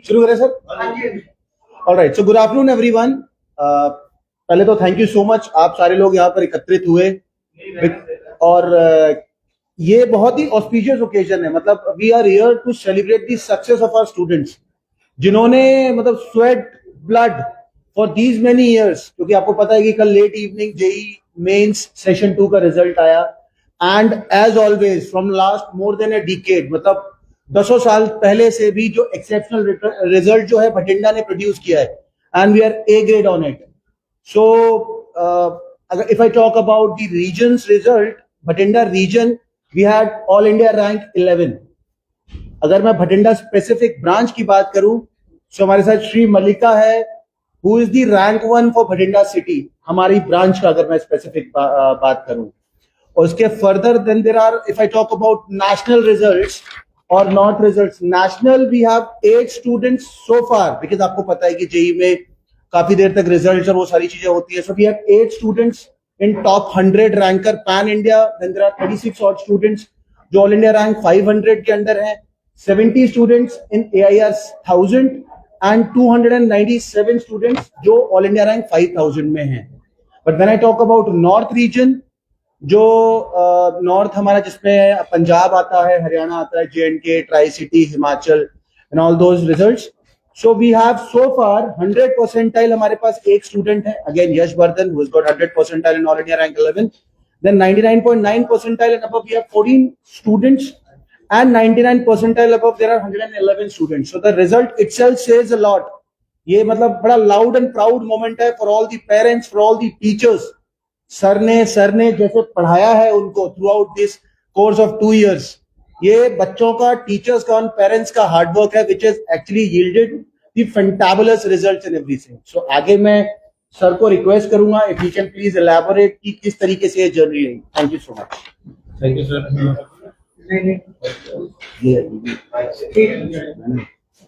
शुरू करें sir? Alright, so good afternoon everyone. पहले तो थैंक यू सो मच, आप सारे लोग यहाँ पर एकत्रित हुए और ये बहुत ही ऑस्पिशियस ओकेजन है। मतलब we are here to celebrate the success of our students, जिन्होंने मतलब sweat blood for these many years. क्योंकि आपको पता है कि कल late evening JEE Mains session 2 का रिजल्ट आया, and as always from last more than a decade, मतलब 10 साल पहले से भी जो एक्सेप्शनल रिजल्ट जो है भटिंडा ने प्रोड्यूस किया है, and we are a grade on it. So अगर if I talk about the regions result, Bathinda region we had all India rank 11। अगर मैं भटिंडा स्पेसिफिक ब्रांच की बात करूं तो हमारे साथ श्री मल्लिका है, who is the rank 1 for Bathinda city, हमारी ब्रांच का अगर मैं स्पेसिफिक बात करूं। और उसके further then there are, if I talk about national results और north results, national we have 8 students so far, because आपको पता है कि जेई में काफी देर तक रिजल्ट्स और वो सारी चीजें होती है। So we have 8 students in top 100 ranker pan India. Then there are 36 odd students जो ऑल इंडिया रैंक 500 के अंडर हैं, 70 स्टूडेंट्स इन AIR 1000 एंड 297 स्टूडेंट्स जो ऑल इंडिया रैंक 5000 में हैं। But when I talk about north region, जो north हमारा जिसमें पंजाब आता है, हरियाणा आता है, JNK, tricity, Himachal and all those results, so we have so far 100 percentile हमारे पास एक स्टूडेंट है, again Yash Vardhan, who has got 100 percentile in all India rank 11। Then 99.9 percentile and above, we have 14 students, and 99 percentile above, there are 111 students. So the result itself says a lot. ये मतलब बड़ा loud and proud moment है for all the parents, for all the teachers. Sir ने जैसे पढ़ाया है उनको throughout this course of 2 years, ये बच्चों का, टीचर्स का और पेरेंट्स का हार्ड वर्क है, which has actually yielded the fantabulous results and everything. So आगे मैं सर को रिक्वेस्ट करूंगा if you can please elaborate कि किस तरीके से ये जर्नी रही। Thank you so much. Thank you sir.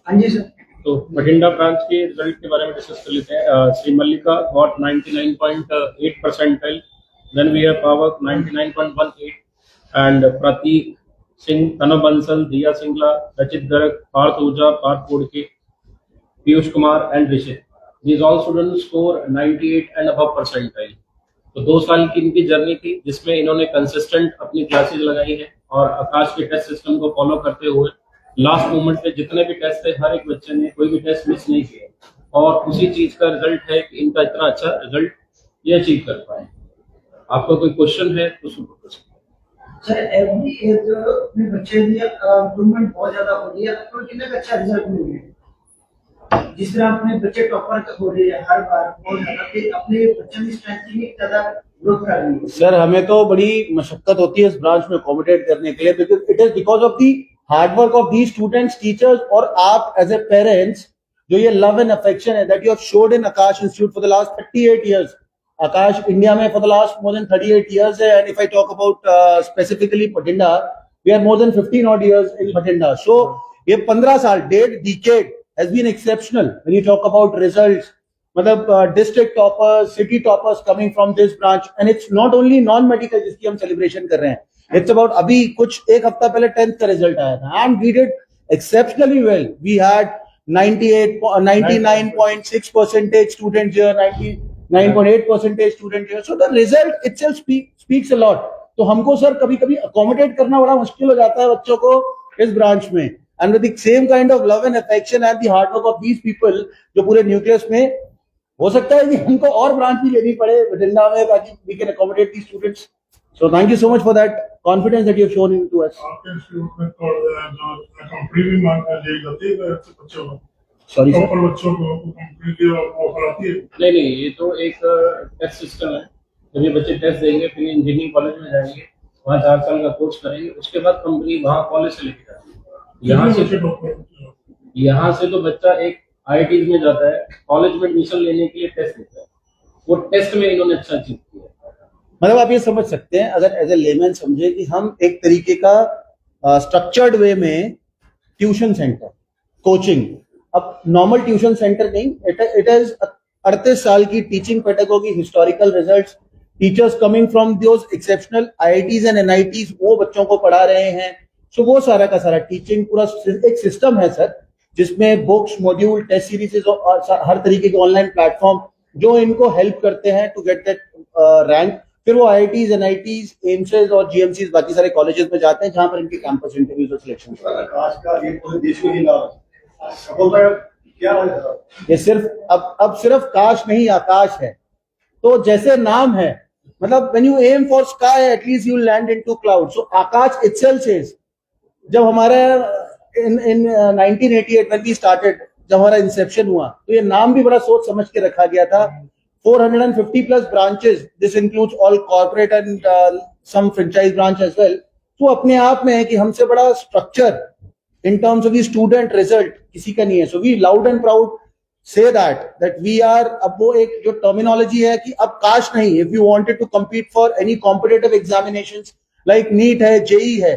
हाँ जी सर। तो भटिंडा ब्रांच के रिजल्ट के बारे में डिस्कस कर लेते हैं। Shri Mallika got 99.8 percentile, then we have Pavak 99.18 and Prateek Singh, Tanav Bansal, Diya Singla, Rachit Garg, Parth Urja, Parth Kodke, Piyush Kumar and Rishit. These all students score 98 and above percentile। तो 2 साल की इनकी जर्नी थी जिसमें इन्होंने कंसिस्टेंट अपनी क्लासेस लगाई है और आकाश के टेस्ट सिस्टम को फॉलो करते हुए लास्ट मोमेंट पे जितने भी टेस्ट थे हर एक बच्चे ने कोई भी टेस्ट मिस नहीं किया, और उसी चीज का रिजल्ट है कि इनका इतना अच्छा रिजल्ट ये अचीव कर पाए। आपका कोई क्वेश्चन है तो सुनो सर। एवरी ईयर जो अपने बच्चे की इम्प्रूवमेंट बहुत ज्यादा हो रही है, तो कितना अच्छा रिजल्ट मिल रहा है। जिस तरह अपने बच्चे टॉपर हो रहे हैं हर बार, बहुत ज्यादा अपने बच्चों की स्ट्रेंथ की ज्यादा ग्रोथ कर रही है। सर हमें तो बड़ी मशक्कत होती है इस ब्रांच में अकोमोडेट करने के लिए, because it is because of the hard work of the students, teachers और आप एज ए पेरेंट्स, जो ये लव एंड अफेक्शन है that you have showed in Aakash institute for the last 38 years. Aakash India में for the last more than 38 years है, and if I talk about specifically Bathinda, we are more than 15 odd years in Bathinda. So ये 15 साल, डेढ़ decade has been exceptional when you talk about results. मतलब district toppers, city toppers coming from this branch, and it's not only non-medical जिसकी हम celebration कर रहे हैं, it's about अभी कुछ एक हफ्ता पहले 10th का result आया था, and we did exceptionally well. We had 99.6 percentage students here, 99.8 percentage students here. So the result itself speaks a lot. तो हमको सर कभी-कभी accommodate करना बड़ा मुश्किल हो जाता है बच्चों को इस branch में, and with the same kind of love and affection and the hard work of these people, जो पूरे न्यूक्लियस में, हो सकता है कि हमको और ब्रांच भी लेनी पड़े भटिंडा में ताकि we can accommodate these students. So thank you so much for that confidence that you have shown into us. Sorry sir. नहीं, ये तो एक टेस्ट सिस्टम है। जब ये बच्चे टेस्ट देंगे फिर इंजीनियरिंग कॉलेज में जाएंगे, वहाँ 4 साल का कोर्स करेंगे, उसके बाद कंपनी वहाँ कॉलेज से लेके जाएगी। यहाँ से तो बच्चा एक IIT में जाता है, कॉलेज में एडमिशन लेने के लिए टेस्ट देता है, वो टेस्ट में इन्होंने अच्छा अचीव किया। मतलब आप ये समझ सकते हैं, अगर एज ए लेमैन समझे कि हम एक तरीके का स्ट्रक्चर्ड वे में ट्यूशन सेंटर, कोचिंग, अब नॉर्मल ट्यूशन सेंटर नहीं, इट इज 38 साल की teaching pedagogy, historical results, teachers coming from those exceptional IITs and NITs, वो बच्चों को पढ़ा रहे हैं, सो वो सारा का सारा टीचिंग पूरा एक सिस्टम है सर, जिसमें बुक्स, मॉड्यूल, टेस्ट सीरीज और हर तरीके के ऑनलाइन प्लेटफॉर्म जो इनको हेल्प करते हैं टू गेट दैट रैंक। फिर वो IITs, NITs, एम्सेस और GMCs बाकी सारे कॉलेजेस में जाते हैं जहां पर इनके कैंपस इंटरव्यूज और सिलेक्शन आज का ये पूरे देश में ही लाभ सफलता क्या है? ये सिर्फ अब सिर्फ काश नहीं आकाश है। तो जैसे नाम है, मतलब when you aim for sky at least you land into cloud, so Akash itself says, जब हमारा in 1988 when we started, जब हमारा इंसेप्शन हुआ तो ये नाम भी बड़ा सोच समझ के रखा गया था। 450 plus branches, this includes all corporate and some franchise branch as well। तो अपने आप में है कि हमसे बड़ा structure in terms of the student result किसी का नहीं है। So we loud and proud say that we are, अब वो एक जो terminology है कि अब काश नहीं, if you wanted to compete for any competitive examinations like NEET है, JEE है,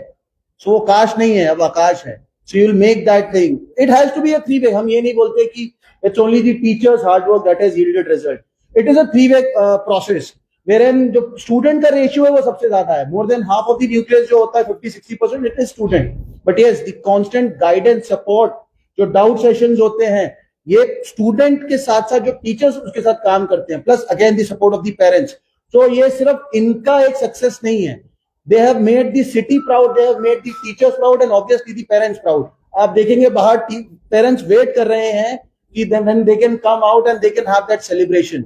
so वो काश नहीं है, अब आकाश है। So you will make that thing, it has to be a three-way। हम ये नहीं बोलते कि it's only the teachers hard work that has yielded result, it is a three-way process wherein जो स्टूडेंट का रेशियो है वो सबसे ज्यादा है। More than half of the nucleus जो होता है 50-60% it is student, but yes the constant guidance, support, जो डाउट सेशंस होते हैं, ये स्टूडेंट के साथ साथ जो टीचर्स उसके साथ काम करते हैं, plus again the support of the parents. तो ये सिर्फ इनका एक सक्सेस नहीं है, they have made the city proud, they have made the teachers proud and obviously the parents proud. आप देखेंगे बाहर पेरेंट्स वेट कर रहे हैं कि when they can come out and they can have that celebration.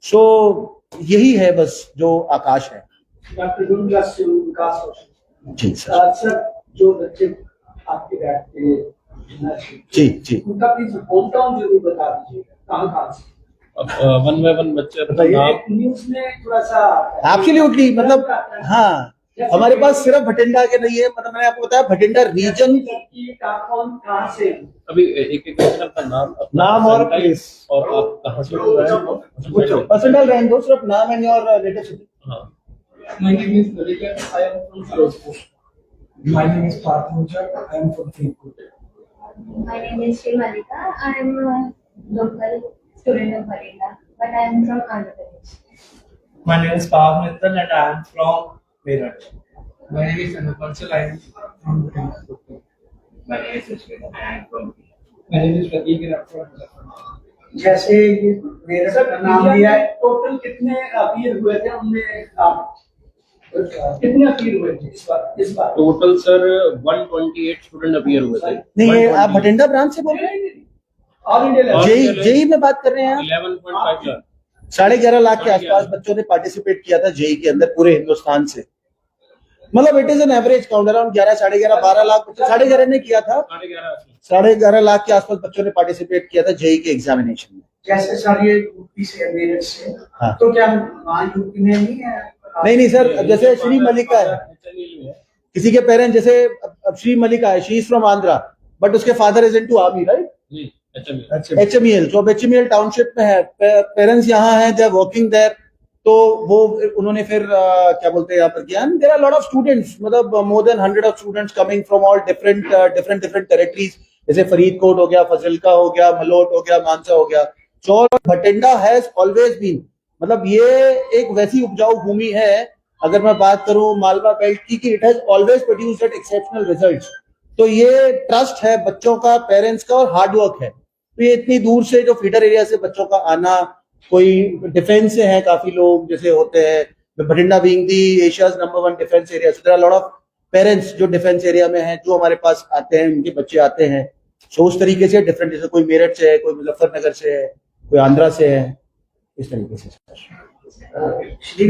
सो यही है बस जो आकाश है। डॉक्टर गुरुदास से विकास जी सर। सर, जो बच्चे आपके बैठ के जी उनका प्लीज होम टाउन जरूर बता दीजिए, कहाँ से। अब वन बाय वन बच्चे अपना नाम, न्यूज में थोड़ा सा एब्सोल्युटली, मतलब हाँ, हमारे पास सिर्फ भटिंडा के नहीं है, मतलब मैंने आपको बताया भटिंडा रीजन कहाँ से। अभी एक एक अपना नाम और percentile place। और आप कहाँ से बोल रहे हैं? परसेंटाइल रैंक दो, सिर्फ नाम एंड योर नेटिव सिटी। हाँ, My name is Malika. I am from Firozpur. My name is Parthuja. I am from Thimpur. My name is Sri Malika. I am a local student of Bharinda, but I am from Andhra Pradesh. My name is Pav Mittal and I am from Meerut. My name is Anupansal. I am from Thimpur. My name is Ashwin and I am from My name is Prateek and I am from Muzaffarnagar. जैसे ये मेरे का नाम दिया है, total कितने appear हुए थे हमने, कितने अपीयर हुए थे इस बार? टोटल सर 128 स्टूडेंट अपीयर हुए थे। नहीं, ये आप भटिंडा ब्रांच से बोल रहे हैं? ऑल इंडिया लेवल जेई में बात कर रहे हैं आप? 11.5 लाख, 11.5 लाख के आसपास बच्चों ने पार्टिसिपेट किया था जेई के अंदर पूरे हिंदुस्तान से। मतलब it is an average count, around 11, 11.5, 12 lakh बच्चे, 11.5 ने किया था, 11.5 लाख के आसपास बच्चों ने पार्टिसिपेट किया था जेई के एग्जामिनेशन में। जैसे सर ये यूपी से मेरठ से, हाँ। तो क्या वहाँ यूपी में नहीं है? नहीं सर, जैसे श्री मलिका है, किसी के पेरेंट्स, जैसे अब श्री मलिका है, she is from Andhra but उसके father is into army, right? जी, HMEL। तो अब HMEL टाउनशिप में है, पेरेंट्स यहाँ हैं, दे आर वर्किंग देयर, तो वो उन्होंने फिर क्या बोलते हैं यहाँ पर किया। There are lot of students, मतलब more than 100 of students coming from all different territories, जैसे फरीदकोट हो गया, फजिल्का हो गया, मलोट हो गया, मानसा हो गया। सो भटिंडा हैज ऑलवेज बीन, मतलब ये एक वैसी उपजाऊ भूमि है, अगर मैं बात करूं मालवा बेल्ट की, कि it has always produced at exceptional results. तो ये ट्रस्ट है बच्चों का, पेरेंट्स का, और हार्ड वर्क है। तो ये इतनी दूर से जो फीडर एरिया से बच्चों का आना, कोई डिफेंस से है काफी लोग जैसे होते हैं, Bathinda being the Asia's number 1 defence area, so there are lot of parents जो डिफेंस एरिया में हैं, जो हमारे पास आते हैं, उनके बच्चे आते हैं। सो उस तरीके से डिफरेंट, जैसे कोई मेरठ से है, कोई मुजफ्फरनगर से है, कोई आंध्रा से है, इस तरीके से। श्री